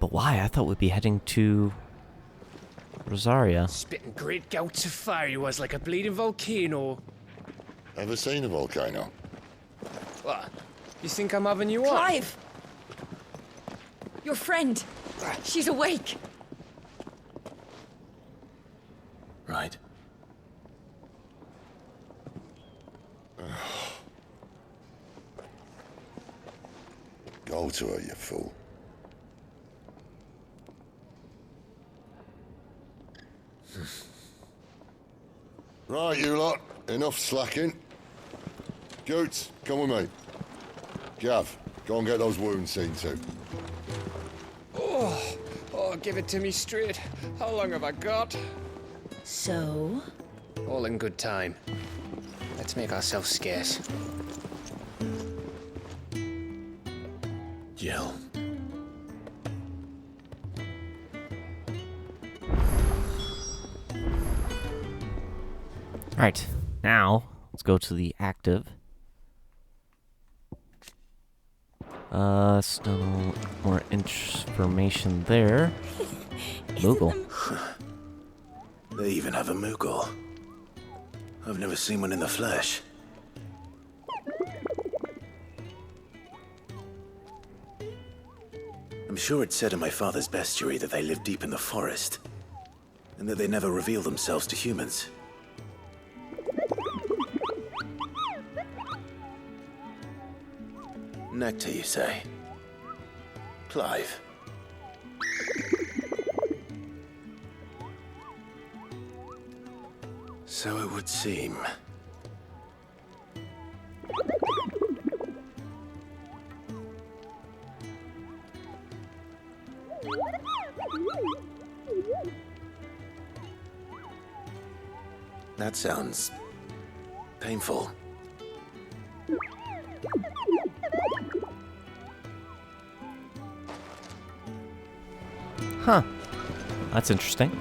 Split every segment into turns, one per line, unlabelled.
But why? I thought we'd be heading to Rosaria.
Spitting great gouts of fire he was like a bleeding volcano.
Ever seen a volcano?
What? You think I'm having you on?
Clive! Your friend. She's awake.
Right.
Go to her, you fool. Right, you lot. Enough slacking. Goots, come with me. Gav, go and get those wounds seen to.
Oh, give it to me straight. How long have I got?
So?
All in good time. Let's make ourselves scarce.
Jill.
Alright, now let's go to the active. Still more information there. Moogle.
They even have a Moogle. I've never seen one in the flesh. I'm sure it said in my father's bestiary that they live deep in the forest, and that they never reveal themselves to humans. Nectar, you say? Clive. So it would seem. That sounds painful.
Huh. That's interesting.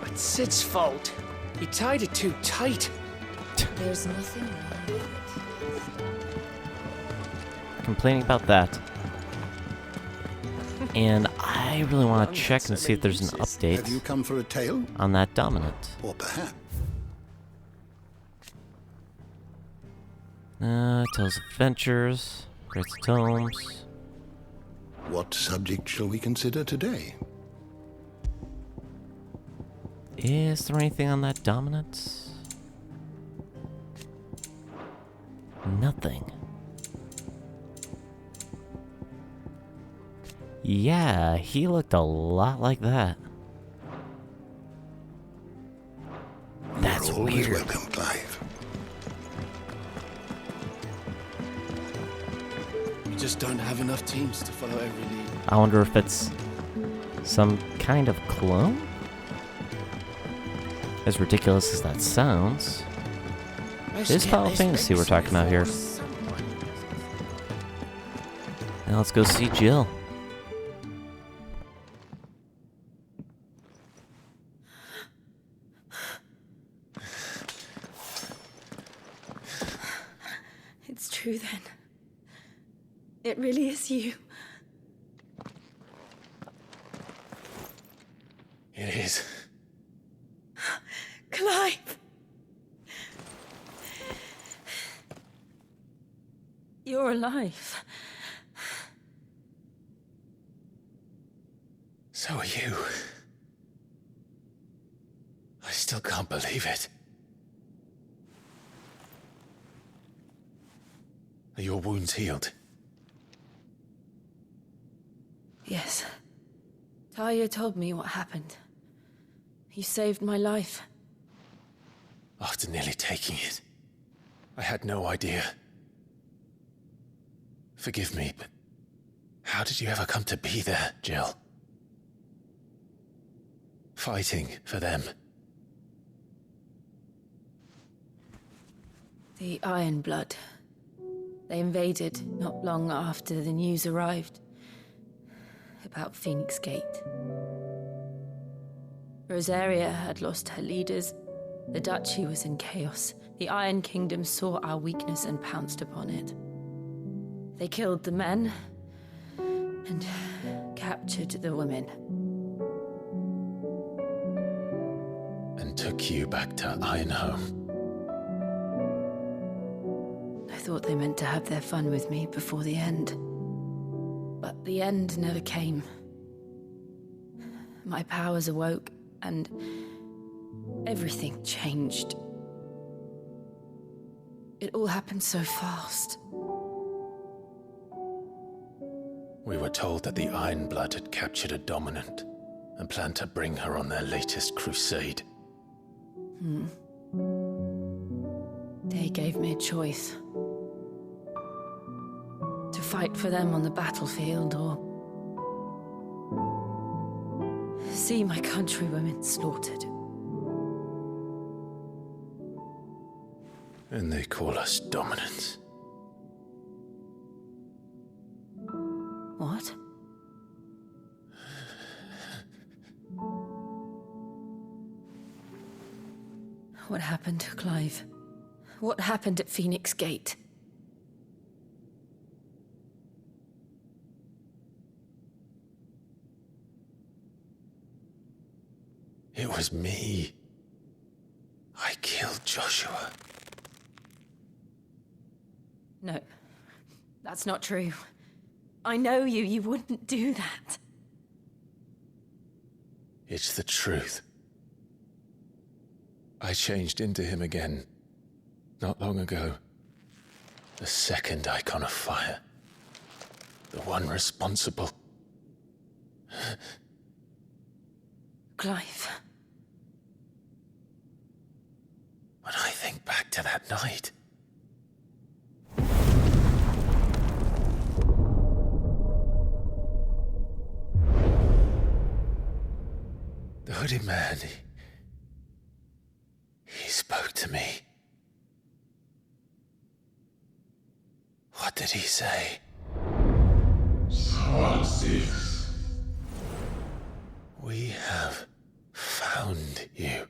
It's Sid's fault. He tied it too tight.
There's nothing wrong with it.
Complaining about that. And I really want to check and see if there's an update
Have you come for a tale?
on that dominant.
Or perhaps
Tales of Adventures, Great Tomes.
what subject shall we consider today?
Is there anything on that dominant? Nothing. Yeah, he looked a lot like that. That's
You're always
weird.
welcome, Clive.
We just don't have enough teams to follow every lead.
I wonder if it's some kind of clone? As ridiculous as that sounds, it is Final Fantasy we're talking about here. Now let's go see Jill.
It's true then. It really is you.
It is.
Clive! You're alive.
So are you. I still can't believe it. Are your wounds healed?
Yes. Talia told me what happened. You saved my life.
After nearly taking it, I had no idea. Forgive me, but how did you ever come to be there, Jill? Fighting for them.
The Iron Blood. They invaded not long after the news arrived about Phoenix Gate. Rosaria had lost her leaders. The Duchy was in chaos. The Iron Kingdom saw our weakness and pounced upon it. They killed the men and captured the women.
And took you back to Ironhome.
I thought they meant to have their fun with me before the end. But the end never came. My powers awoke, and everything changed. It all happened so fast.
We were told that the Ironblood had captured a dominant and planned to bring her on their latest crusade.
They gave me a choice. To fight for them on the battlefield, or see my countrywomen slaughtered.
And they call us dominants.
What? What happened, Clive? What happened at Phoenix Gate?
It was me. I killed Joshua.
No, that's not true. I know you. You wouldn't do that.
It's the truth. I changed into him again, not long ago. The second icon of fire. The one responsible.
Clive.
When I think back to that night... The hooded man, he spoke to me. What did he say? We have found you.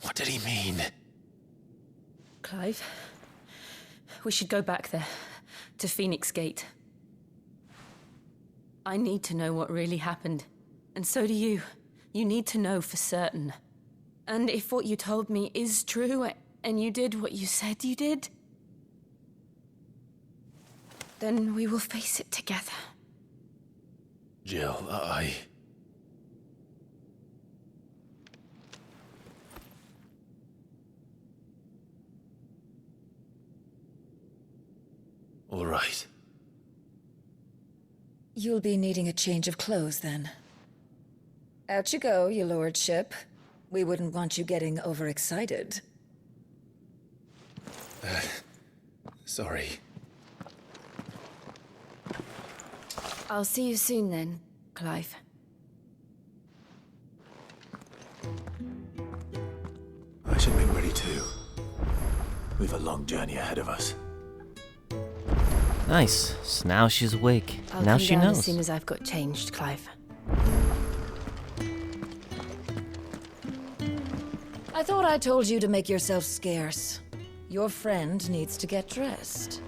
What did he mean?
Clive, we should go back there, to Phoenix Gate. I need to know what really happened, and so do you. You need to know for certain. And if what you told me is true, and you did what you said you did, then we will face it together.
Jill, All right.
You'll be needing a change of clothes, then. Out you go, your lordship. We wouldn't want you getting overexcited.
Sorry.
I'll see you soon then, Clive.
I should make ready too. We've a long journey ahead of us.
Nice. So now she's awake.
I'll
Now
come
she
down
knows.
as soon as I've got changed, Clive.
I thought I told you to make yourself scarce. Your friend needs to get dressed.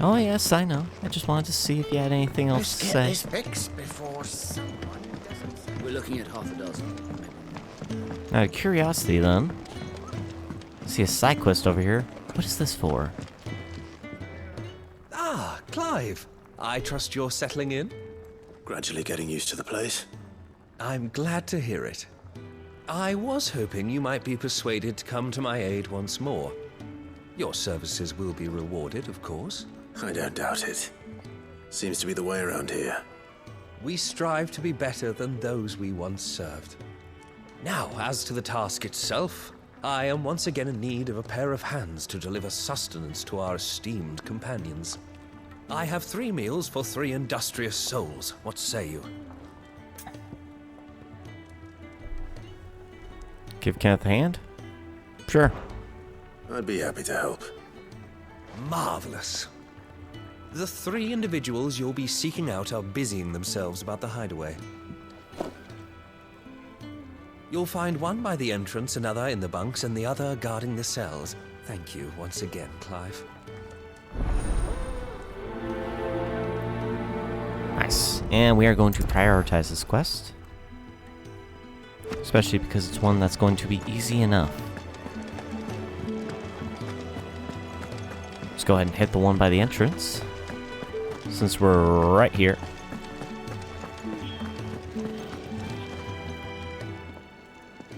Oh yes, I know. I just wanted to see if you had anything else to say.
fixed before someone doesn't. We're looking at half a dozen.
Out of curiosity, then. I see a side quest over here. What is this for?
Ah, Clive. I trust you're settling in?
Gradually getting used to the place.
I'm glad to hear it. I was hoping you might be persuaded to come to my aid once more. Your services will be rewarded, of course.
I don't doubt it. Seems to be the way around here.
We strive to be better than those we once served. Now, as to the task itself, I am once again in need of a pair of hands to deliver sustenance to our esteemed companions. I have 3 meals for 3 industrious souls. What say you?
Give Kenneth a hand? Sure.
I'd be happy to help.
Marvelous. The 3 individuals you'll be seeking out are busying themselves about the hideaway. You'll find one by the entrance, another in the bunks, and the other guarding the cells. Thank you once again, Clive.
Nice. And we are going to prioritize this quest. Especially because it's one that's going to be easy enough. Let's go ahead and hit the one by the entrance, since we're right here.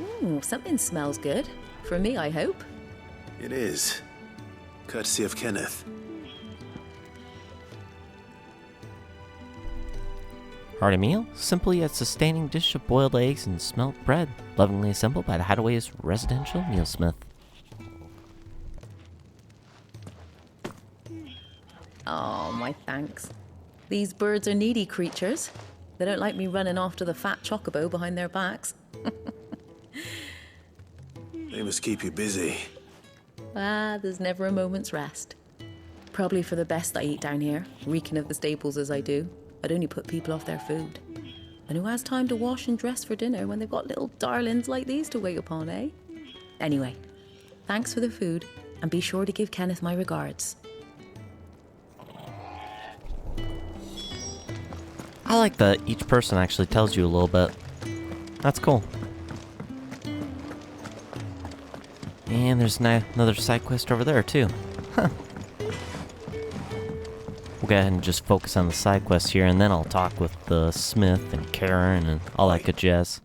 Ooh, something smells good. For me, I hope.
It is. Courtesy of Kenneth.
Hearty meal? Simply a sustaining dish of boiled eggs and smelt bread, lovingly assembled by the Hideaway's residential mealsmith.
Oh, my thanks. These birds are needy creatures. They don't like me running after the fat chocobo behind their backs.
They must keep you busy.
There's never a moment's rest. Probably for the best I eat down here, reeking of the staples as I do. I'd only put people off their food. And who has time to wash and dress for dinner when they've got little darlings like these to wait upon, eh? Anyway, thanks for the food, and be sure to give Kenneth my regards.
I like that each person actually tells you a little bit. That's cool. And there's another side quest over there, too. Huh. We'll go ahead and just focus on the side quest here, and then I'll talk with the Smith and Karen and all that good jazz.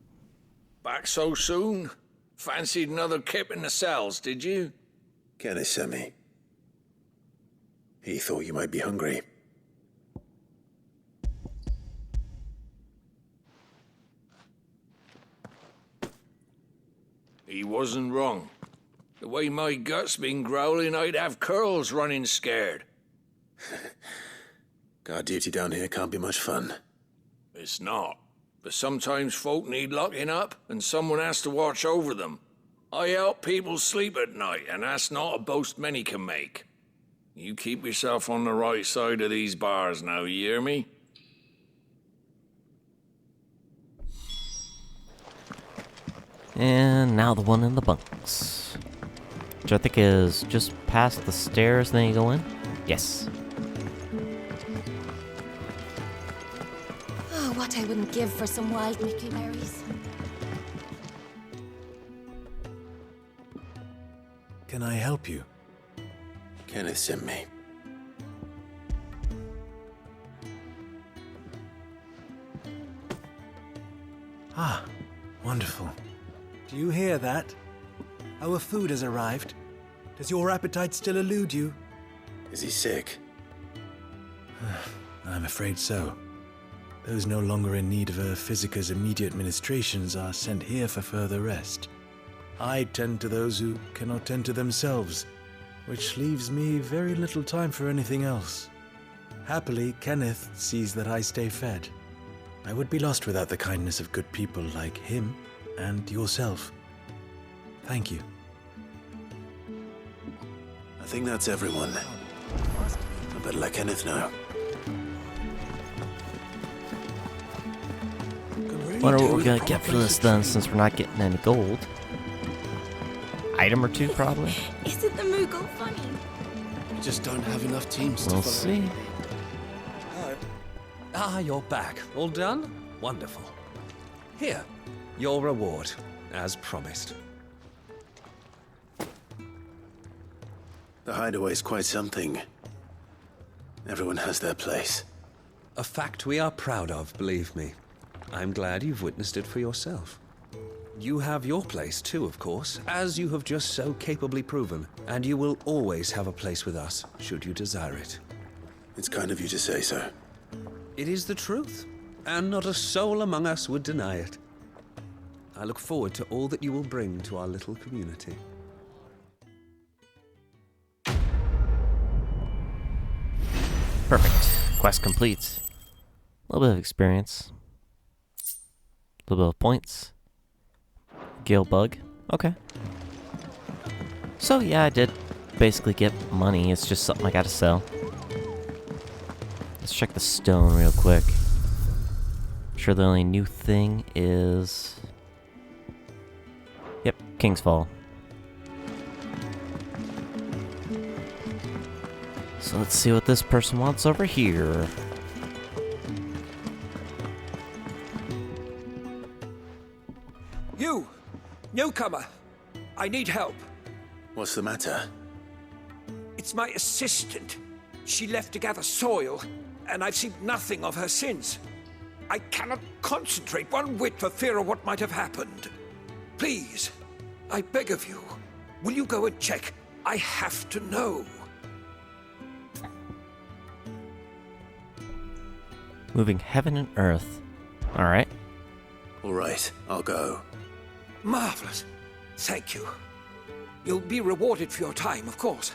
Back so soon? Fancied another kip in the cells, did you?
Kenneth sent me. He thought you might be hungry.
He wasn't wrong. The way my gut's been growling, I'd have curls running scared.
Guard duty down here can't be much fun.
It's not. But sometimes folk need locking up, and someone has to watch over them. I help people sleep at night, and that's not a boast many can make. You keep yourself on the right side of these bars now, you hear me?
And now the one in the bunks, which I think is just past the stairs, then you go in? Yes.
Oh, what I wouldn't give for some wild mickleberries.
Can I help you? Kenneth sent me.
Ah, wonderful. Do you hear that? Our food has arrived. Does your appetite still elude you?
Is he sick?
I'm afraid so. Those no longer in need of a physicker's immediate ministrations are sent here for further rest. I tend to those who cannot tend to themselves, which leaves me very little time for anything else. Happily, Kenneth sees that I stay fed. I would be lost without the kindness of good people like him and yourself. Thank you.
I think that's everyone. I better let Kenneth know.
Wonder what we're gonna get for this then, since we're not getting any gold. Item or two, probably?
Isn't the Moogle funny?
We just don't have enough teams
We'll
to follow.
see.
Ah, you're back. All done? Wonderful. Here, your reward, as promised.
The hideaway's quite something. Everyone has their place.
A fact we are proud of, believe me. I'm glad you've witnessed it for yourself. You have your place too, of course, as you have just so capably proven, and you will always have a place with us, should you desire it.
It's kind of you to say so.
It is the truth, and not a soul among us would deny it. I look forward to all that you will bring to our little community.
Perfect. Quest complete. A little bit of experience. A little bit of points. Gale bug. Okay. So yeah, I did basically get money. It's just something I gotta sell. Let's check the stone real quick. I'm sure the only new thing is... Yep, King's Fall. So let's see what this person wants over here.
farmer. I need help.
What's the matter?
It's my assistant. She left to gather soil, and I've seen nothing of her since. I cannot concentrate one whit for fear of what might have happened. Please, I beg of you, will you go and check? I have to know.
Moving heaven and earth. Alright.
All right, I'll go.
Marvelous. Thank you. You'll be rewarded for your time, of course.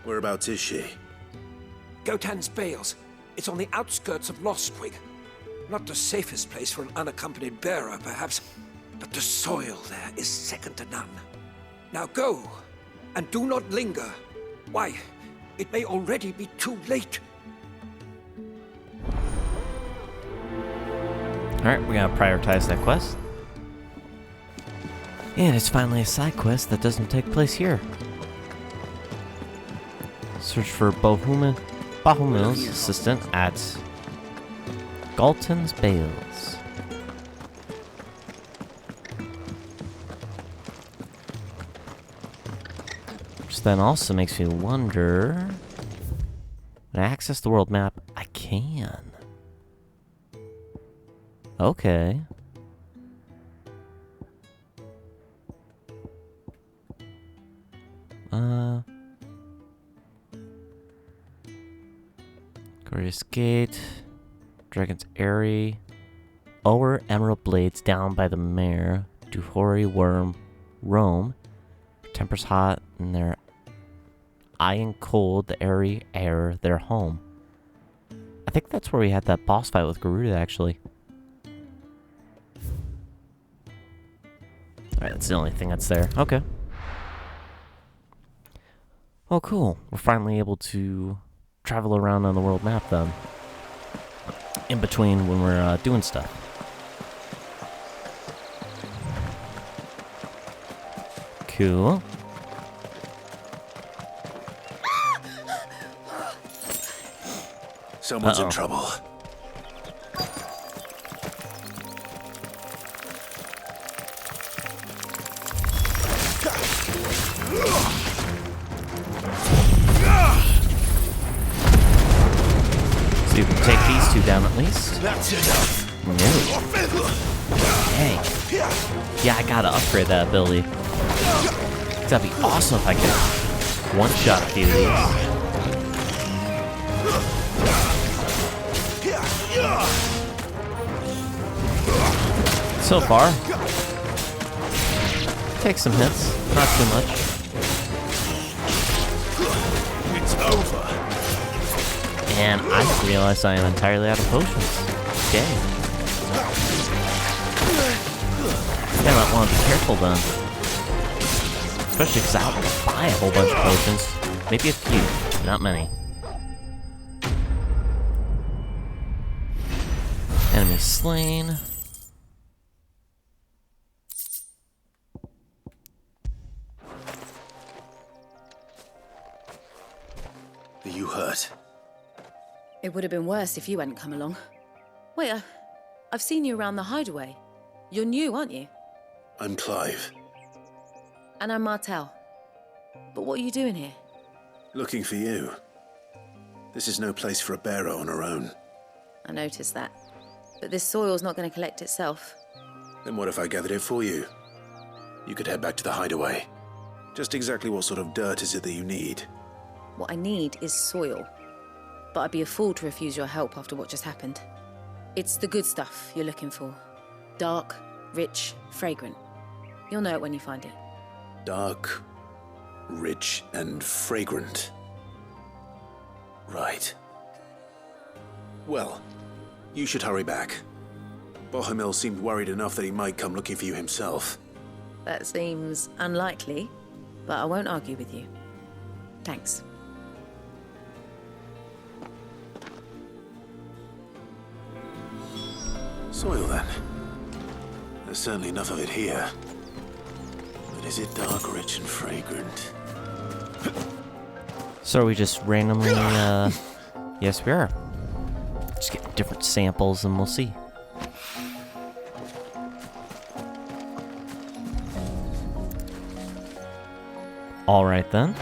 Whereabouts is she?
Gotan's Bales. It's on the outskirts of Lostwig. Not the safest place for an unaccompanied bearer, perhaps, but the soil there is second to none. Now go, and do not linger. Why, it may already be too late.
Alright, we're gonna prioritize that quest. And it's finally a side quest that doesn't take place here. Search for Bahumil's assistant at Galton's Bales. Which then also makes me wonder... When I access the world map, I can. Okay. Glorious Gate, Dragon's Airy, Ower Emerald Blades down by the mare, Duhori Worm, Rome, Temper's Hot, and their Iron Cold, the Airy Air, their home. I think that's where we had that boss fight with Garuda, actually. Alright, that's the only thing that's there. Okay. Oh, cool. We're finally able to travel around on the world map, then. In between when we're doing stuff. Cool.
Someone's in trouble.
So you can take these two down at least.
That's enough.
No. Dang. Yeah, I gotta upgrade that ability. That'd be awesome if I could one-shot a few of these. So far, take some hits, not too much.
It's over.
And I didn't realize I am entirely out of potions. Okay. Yeah, I might want to be careful then. Especially because I don't want to buy a whole bunch of potions. Maybe a few, not many. Enemy slain.
Are you hurt?
It would have been worse if you hadn't come along. Wait, I've seen you around the hideaway. You're new, aren't you?
I'm Clive.
And I'm Martel. But what are you doing here?
Looking for you. This is no place for a bearer on her own.
I noticed that. But this soil's not going to collect itself.
Then what if I gathered it for you? You could head back to the hideaway. Just exactly what sort of dirt is it that you need?
What I need is soil. But I'd be a fool to refuse your help after what just happened. It's the good stuff you're looking for. Dark, rich, fragrant. You'll know it when you find it.
Dark, rich, and fragrant. Right. Well, you should hurry back. Bohemil seemed worried enough that he might come looking for you himself.
That seems unlikely, but I won't argue with you. Thanks.
Soil, then. There's certainly enough of it here. But is it dark, rich, and fragrant?
So are we just randomly, yes we are. Just get different samples and we'll see. Alright then.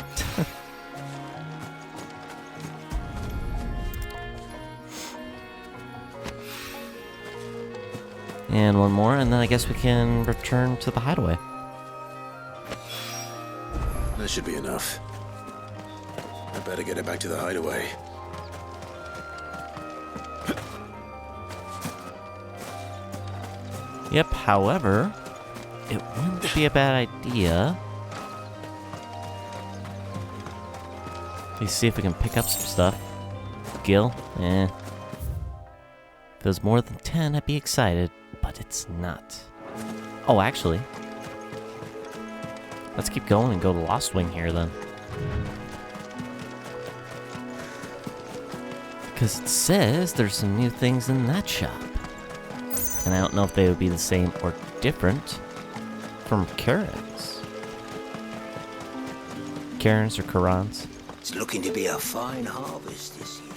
And one more, and then I guess we can return to the hideaway.
That should be enough. I better get it back to the hideaway.
Yep, however, it wouldn't be a bad idea. Let's see if we can pick up some stuff. Gil, eh. If it was more than 10, I'd be excited, but it's not. Oh, actually, let's keep going and go to Lost Wing here then. Because it says there's some new things in that shop. And I don't know if they would be the same or different from Karen's. Karen's or Karan's?
It's looking to be a fine harvest this year.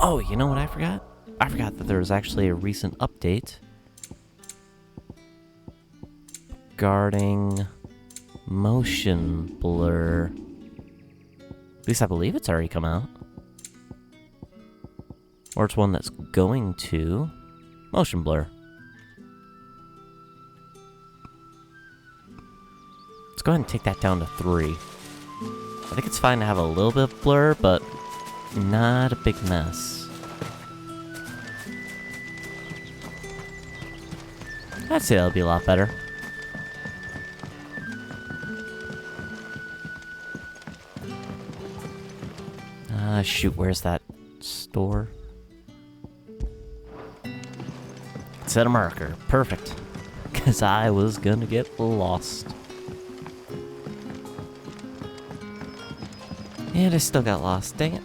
Oh, you know what I forgot? I forgot that there was actually a recent update regarding motion blur. At least I believe it's already come out. Or it's one that's going to. Motion blur. Let's go ahead and take that down to 3. I think it's fine to have a little bit of blur, but not a big mess. I'd say that'll be a lot better. Shoot, where's that store? Set a marker. Perfect. Because I was gonna get lost. And I still got lost. Dang it.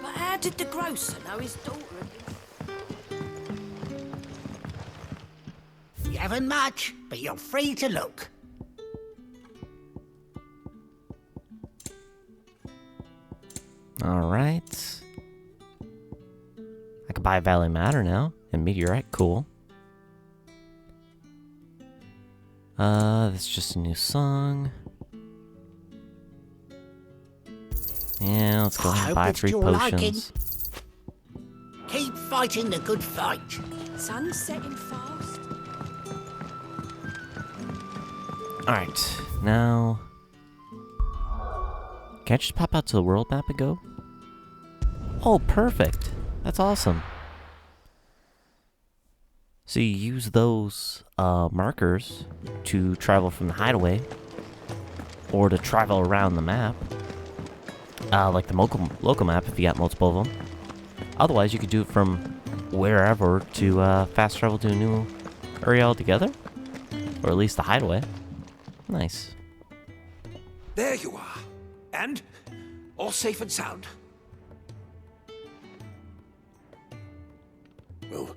But how did the grocer know his daughter?
You haven't much, but you're free to look.
Alright. I can buy Valley Matter now. And Meteorite, cool. That's just a new song. Yeah, let's go ahead and buy 3 potions.
Keep fighting the good fight.
Sun's setting fast.
Alright, now... Can I just pop out to the world map and go? Oh, perfect. That's awesome. So you use those markers to travel from the hideaway, or to travel around the map, like the local map if you got multiple of them. Otherwise, you could do it from wherever to fast travel to a new area altogether, or at least the hideaway. Nice.
There you are. And all safe and sound.
Well,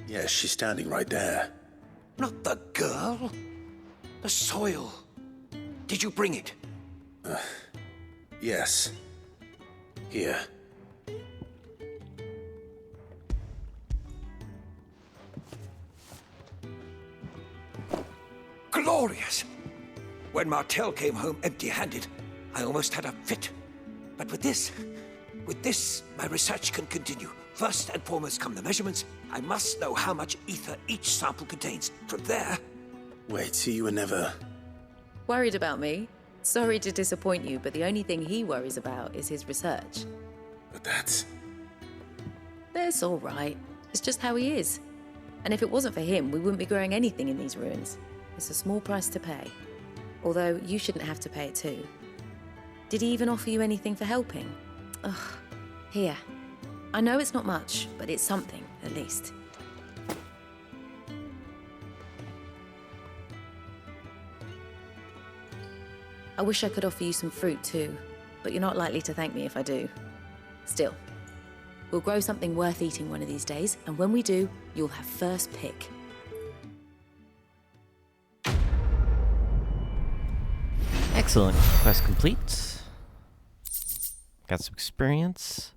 yeah, she's standing right there.
Not the girl. The soil. Did you bring it?
Yes. Here.
Glorious! When Martel came home empty-handed, I almost had a fit. But with this, my research can continue. First and foremost come the measurements. I must know how much ether each sample contains. From there...
Wait, so you were never...
Worried about me? Sorry to disappoint you, but the only thing he worries about is his research.
But that's...
That's all right. It's just how he is. And if it wasn't for him, we wouldn't be growing anything in these ruins. It's a small price to pay. Although, you shouldn't have to pay it too. Did he even offer you anything for helping? Ugh. Here. I know it's not much, but it's something, at least. I wish I could offer you some fruit too, but you're not likely to thank me if I do. Still, we'll grow something worth eating one of these days, and when we do, you'll have first pick.
Excellent. Quest complete. Got some experience.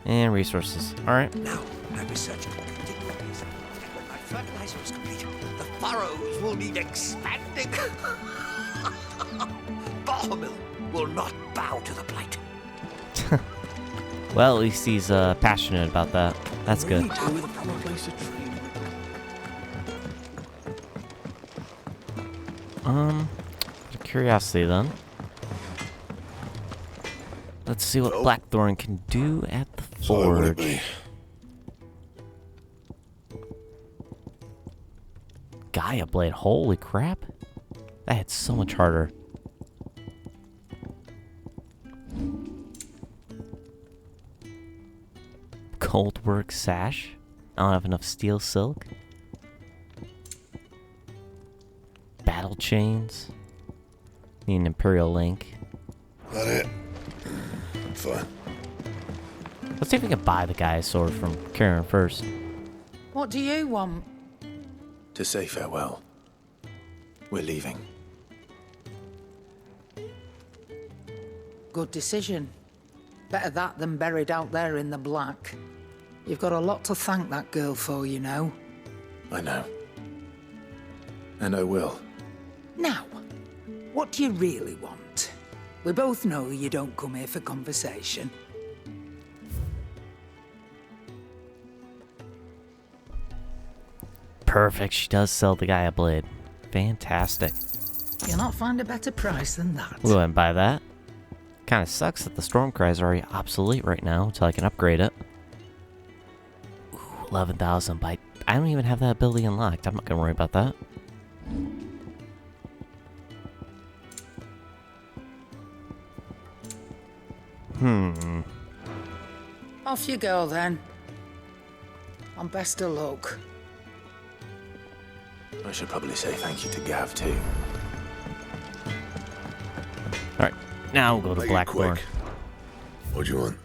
And resources. Alright.
Now, my research will continue apace. And when my fertilizer is complete, the furrows will need expanding. Bohemil will not bow to the plight.
Well, at least he's passionate about that. That's good. Out of curiosity then. Let's see what Blackthorn can do at the forge. Gaia Blade, holy crap. That hits so much harder. Goldwork sash. I don't have enough steel silk. Battle chains. Need an Imperial link.
That it? Fine.
Let's see if we can buy the guy's sword from Karen first.
What do you want?
To say farewell. We're leaving.
Good decision. Better that than buried out there in the black. You've got a lot to thank that girl for, you know.
I know. And I will.
Now, what do you really want? We both know you don't come here for conversation.
Perfect, she does sell the Gaia Blade. Fantastic.
You'll not find a better price than that.
We'll go ahead and buy that. Kinda sucks that the Stormcries are already obsolete right now until I can upgrade it. Ooh, 11,000, but I don't even have that ability unlocked. I'm not gonna worry about that.
Off you go then. And best of luck.
I should probably say thank you to Gav too.
Alright, now we'll go to
Make it
Blackthorn.
quick. What do you want?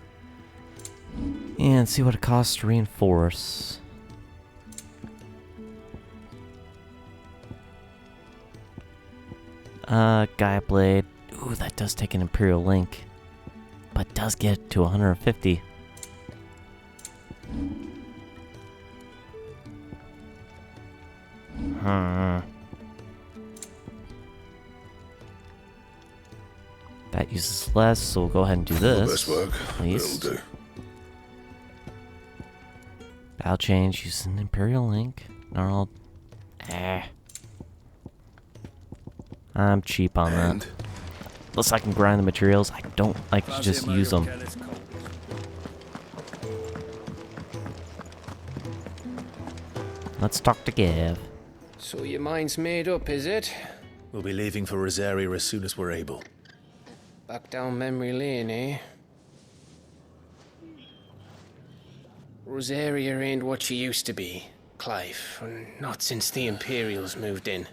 And see what it costs to reinforce. Gaia Blade. Ooh, that does take an Imperial link. But does get to 150. That uses less, so we'll go ahead and do this.
Best work.
Please.
It'll do.
Battle change, use an Imperial link. Gnarled. I'm cheap on that. Unless I can grind the materials, I don't like to just use them. Let's talk to Gav.
So your mind's made up, is it?
We'll be leaving for Rosaria as soon as we're able.
Back down memory lane, eh? Rosaria ain't what she used to be, Clive. Not since the Imperials moved in.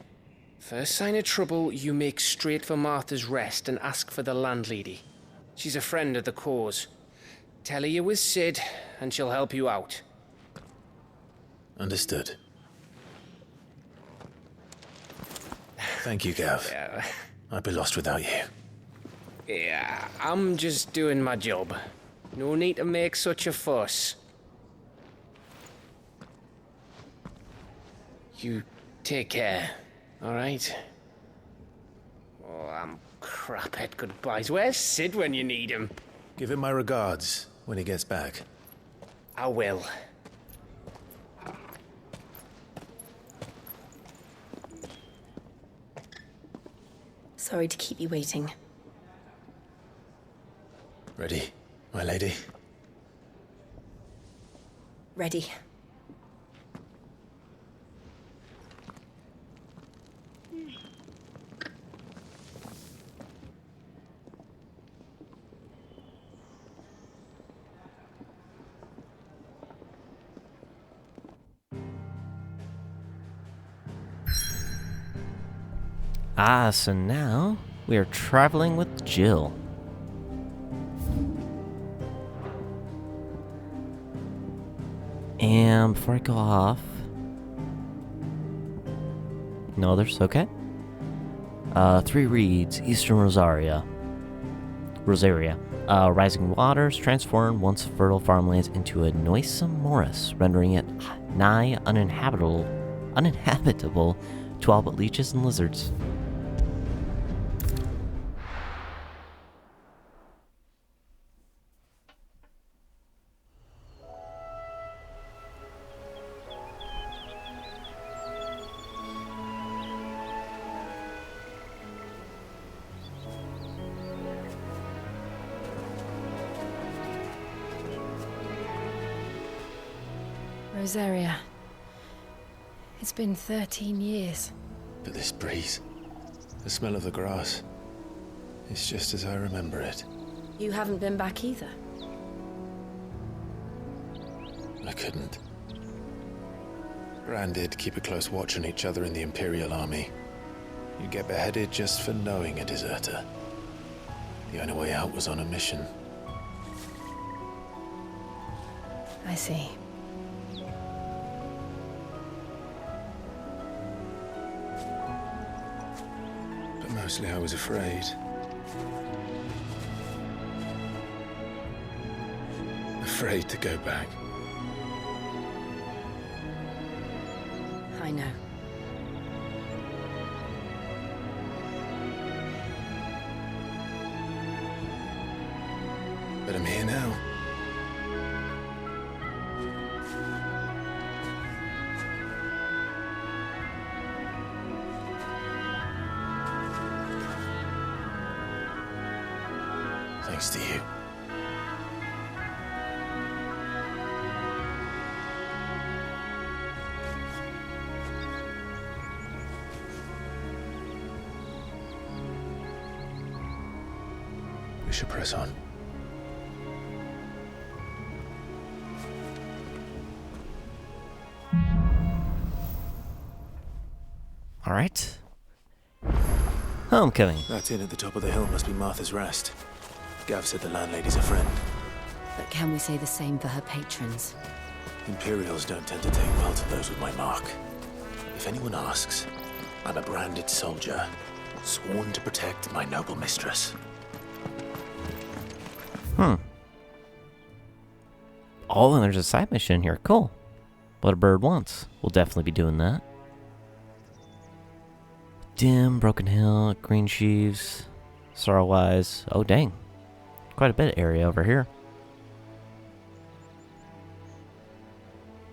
First sign of trouble, you make straight for Martha's Rest and ask for the landlady. She's a friend of the cause. Tell her you was Sid, and she'll help you out.
Understood. Thank you, Gav.
Yeah.
I'd be lost without you.
Yeah, I'm just doing my job. No need to make such a fuss. You take care, alright? Oh, I'm crap at goodbyes. Where's Sid when you need him?
Give him my regards when he gets back.
I will.
Sorry to keep you waiting.
Ready, my lady?
Ready.
So now we are traveling with Jill. And before I go off... No others? Okay. 3 reads, Eastern Rosaria. Rosaria. Rising waters transform once fertile farmlands into a noisome morass, rendering it nigh uninhabitable to all but leeches and lizards.
Rosaria. It's been 13 years.
But this breeze, the smell of the grass, it's just as I remember it.
You haven't been back either.
I couldn't. Gran did keep a close watch on each other in the Imperial Army. You get beheaded just for knowing a deserter. The only way out was on a mission.
I see.
But mostly I was afraid. Afraid to go back.
I know.
But I'm here now. Thanks to you. We should press on.
All right. Homecoming.
That inn at the top of the hill must be Martha's Rest. Gav said the landlady's a friend.
But can we say the same for her patrons?
Imperials don't tend to take well to those with my mark. If anyone asks, I'm a branded soldier, sworn to protect my noble mistress.
Oh, and there's a side mission here. Cool. What a bird wants. We'll definitely be doing that. Dim, Broken Hill, Green Sheaves, Sorrowwise. Oh, dang. Quite a bit of area over here.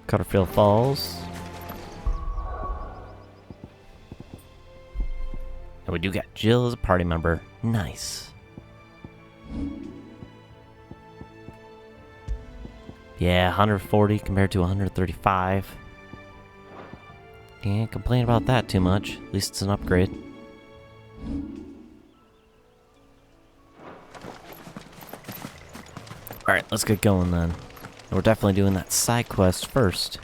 Cutterfield Falls. And we do got Jill as a party member. Nice. Yeah, 140 compared to 135. Can't complain about that too much. At least it's an upgrade. Alright, let's get going then. We're definitely doing that side quest first.